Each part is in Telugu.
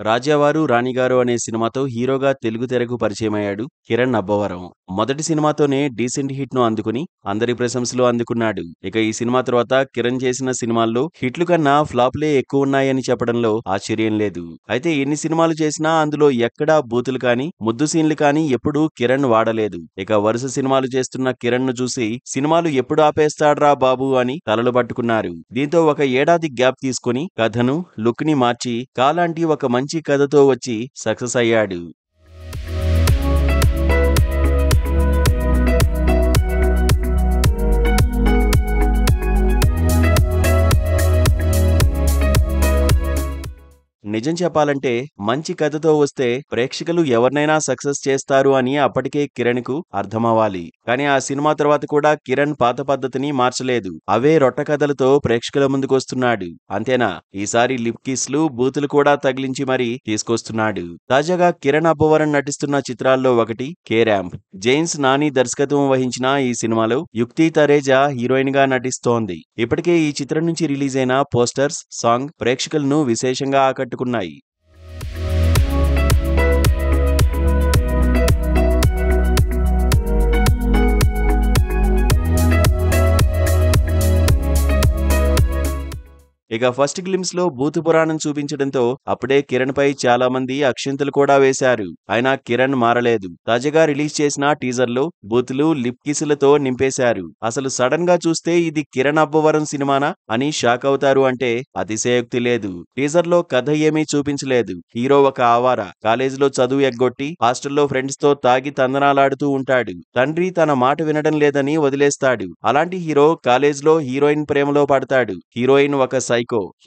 రాజావారు రాణిగారు అనే సినిమాతో హీరోగా తెలుగు తెరకు పరిచయమయ్యాడు కిరణ్ అబ్బవరం. మొదటి సినిమాతోనే డీసెంట్ హిట్ ను అందుకుని అందరి ప్రశంసలు అందుకున్నాడు. ఇక ఈ సినిమా తర్వాత కిరణ్ చేసిన సినిమాల్లో హిట్లు కన్నా ఫ్లాపులే ఎక్కువ ఉన్నాయని చెప్పడంలో ఆశ్చర్యం లేదు. అయితే ఎన్ని సినిమాలు చేసినా అందులో ఎక్కడా బూతులు కానీ ముద్దు సీన్లు కానీ ఎప్పుడూ కిరణ్ వాడలేదు. ఇక వరుస సినిమాలు చేస్తున్న కిరణ్ ను చూసి సినిమాలు ఎప్పుడు ఆపేస్తాడ్రా బాబు అని తలలు పట్టుకున్నారు. దీంతో ఒక ఏడాది గ్యాప్ తీసుకుని కథను లుక్ ని మార్చి కాలాంటి ఒక మంచి కథతో వచ్చి సక్సెస్ అయ్యాడు. నిజం చెప్పాలంటే మంచి కథతో వస్తే ప్రేక్షకులు ఎవరినైనా సక్సెస్ చేస్తారు అని అప్పటికే కిరణ్ కు అర్థమవ్వాలి. కానీ ఆ సినిమా తర్వాత కూడా కిరణ్ పాత పద్ధతిని మార్చలేదు. అవే రొట్ట కథలతో ప్రేక్షకుల ముందుకు వస్తున్నాడు. అంతేనా, ఈసారి లిప్ కిస్లు బూతులు కూడా తగిలించి మరీ తీసుకొస్తున్నాడు. తాజాగా కిరణ్ అబ్బవరం నటిస్తున్న చిత్రాల్లో ఒకటి కే ర్యాంప్. జైన్స్ నాని దర్శకత్వం వహించిన ఈ సినిమాలో యుక్తి తరేజా హీరోయిన్ గా నటిస్తోంది. ఇప్పటికే ఈ చిత్రం నుంచి రిలీజ్ అయిన పోస్టర్స్, సాంగ్ ప్రేక్షకులను విశేషంగా ఆకట్టుకున్నాయి. ఇక ఫస్ట్ గ్లిమ్స్ లో బూతు పురాణం చూపించడంతో అప్పుడే కిరణ్ పై చాలా మంది అక్షింతలు కూడా వేశారు. అయినా కిరణ్ మారలేదు. తాజాగా రిలీజ్ చేసిన టీజర్ లో బూతులు, లిప్ కిసులతో నింపేశారు. అసలు సడన్ గా చూస్తే ఇది కిరణ్ అబ్బవరం సినిమానా అని షాక్ అవుతారు అంటే అతిశయోక్తి లేదు. టీజర్ లో కథ ఏమీ చూపించలేదు. హీరో ఒక ఆవార, కాలేజీలో చదువు ఎగ్గొట్టి హాస్టల్లో ఫ్రెండ్స్ తో తాగి తందనాలాడుతూ ఉంటాడు. తండ్రి తన మాట వినడం లేదని వదిలేస్తాడు. అలాంటి హీరో కాలేజీలో హీరోయిన్ ప్రేమలో పడతాడు. హీరోయిన్ ఒక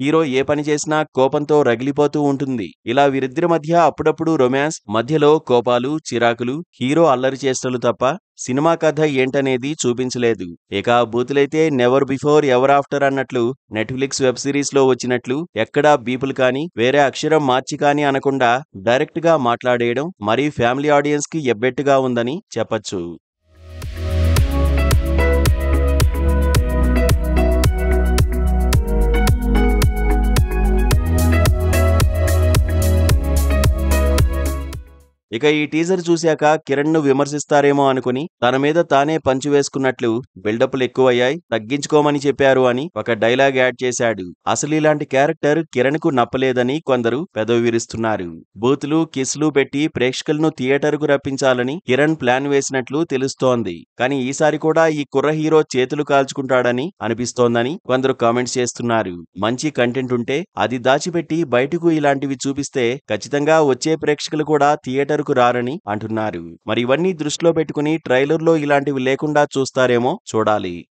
హీరో ఏ పని చేసినా కోపంతో రగిలిపోతూ ఉంటుంది. ఇలా వీరిద్దరి మధ్య అప్పుడప్పుడు రొమాన్స్, మధ్యలో కోపాలు, చిరాకులు, హీరో అల్లరి చేష్టలు తప్ప సినిమా కథ ఏంటనేది చూపించలేదు. ఇక బూతులైతే నెవర్ బిఫోర్ ఎవర్ ఆఫ్టర్ అన్నట్లు నెట్ఫ్లిక్స్ వెబ్ సిరీస్ లో వచ్చినట్లు ఎక్కడా బీపులు కానీ వేరే అక్షరం మార్చి కానీ అనకుండా డైరెక్ట్ గా మాట్లాడేయడం మరీ ఫ్యామిలీ ఆడియన్స్ కి ఎబ్బెట్టుగా ఉందని చెప్పొచ్చు. ఇక ఈ టీజర్ చూశాక కిరణ్ ను విమర్శిస్తారేమో అనుకుని తన మీద తానే పంచు వేసుకున్నట్లు బిల్డప్లు ఎక్కువయ్యాయి, తగ్గించుకోమని చెప్పారు అని ఒక డైలాగ్ యాడ్ చేశాడు. అసలు ఇలాంటి క్యారెక్టర్ కిరణ్ కు నప్పలేదని కొందరు పెదవి విరుస్తున్నారు. బూతులు, కిస్లు పెట్టి ప్రేక్షకులను థియేటర్ కు రప్పించాలని కిరణ్ ప్లాన్ వేసినట్లు తెలుస్తోంది. కానీ ఈసారి కూడా ఈ కుర్ర హీరో చేతులు కాల్చుకుంటాడని అనిపిస్తోందని కొందరు కామెంట్స్ చేస్తున్నారు. మంచి కంటెంట్ ఉంటే అది దాచిపెట్టి బయటకు ఇలాంటివి చూపిస్తే ఖచ్చితంగా వచ్చే ప్రేక్షకులు కూడా థియేటర్ కు రారని అంటున్నారు. మరి ఇవన్నీ దృష్టిలో పెట్టుకుని ట్రైలర్ లో ఇలాంటివి లేకుండా చూస్తారేమో చూడాలి.